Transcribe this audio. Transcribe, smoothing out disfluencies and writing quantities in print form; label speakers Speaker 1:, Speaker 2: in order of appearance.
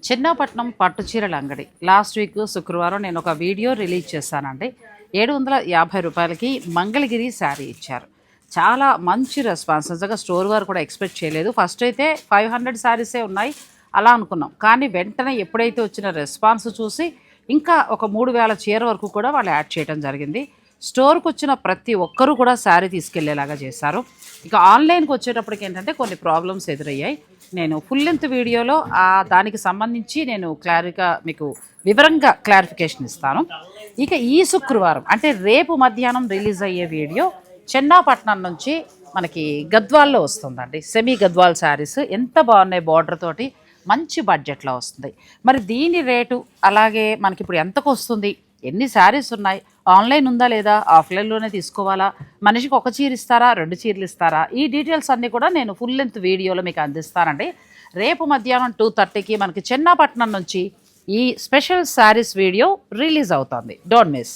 Speaker 1: చిన్నపట్నం పట్టు చీరల అంగడి లాస్ట్ వీక్ శుక్రవారం నేను ఒక వీడియో రిలీజ్ చేశానండి. 750 రూపాయలకి మంగళగిరి శారీ ఇచ్చారు. చాలా మంచి రెస్పాన్స్. నిజంగా స్టోర్ వారు కూడా ఎక్స్పెక్ట్ చేయలేదు. ఫస్ట్ అయితే 500 శారీసే ఉన్నాయి అలా అనుకున్నాం. కానీ వెంటనే ఎప్పుడైతే వచ్చిన రెస్పాన్స్ చూసి ఇంకా ఒక 3000 చీర వరకు కూడా వాళ్ళు యాడ్ చేయడం జరిగింది. స్టోర్కి వచ్చిన ప్రతి ఒక్కరూ కూడా శారీ తీసుకెళ్లేలాగా చేశారు. ఇక ఆన్లైన్కి వచ్చేటప్పటికి ఏంటంటే కొన్ని ప్రాబ్లమ్స్ ఎదురయ్యాయి. నేను ఫుల్ లెంత్ వీడియోలో దానికి సంబంధించి నేను మీకు వివరంగా క్లారిఫికేషన్ ఇస్తాను. ఇక ఈ శుక్రవారం అంటే రేపు మధ్యాహ్నం రిలీజ్ అయ్యే వీడియో చెన్నాపట్నం నుంచి మనకి గద్వాల్లో వస్తుందండి. సెమీ గద్వాల్ శారీస్ ఎంత బాగున్నాయి, బార్డర్ తోటి మంచి బడ్జెట్లో వస్తుంది. మరి దీని రేటు అలాగే మనకి ఇప్పుడు ఎంతకు వస్తుంది, ఎన్ని శారీస్ ఉన్నాయి, ఆన్లైన్ ఉందా లేదా, ఆఫ్లైన్లోనే తీసుకోవాలా, మనిషికి ఒక చీర ఇస్తారా, 2 చీరలు ఇస్తారా, ఈ డీటెయిల్స్ అన్నీ కూడా నేను ఫుల్ లెంత్ వీడియోలో మీకు అందిస్తానండి. రేపు మధ్యాహ్నం 2:30కి మనకి చెన్నాపట్నం నుంచి ఈ స్పెషల్ శారీస్ వీడియో రిలీజ్ అవుతుంది. Don't miss.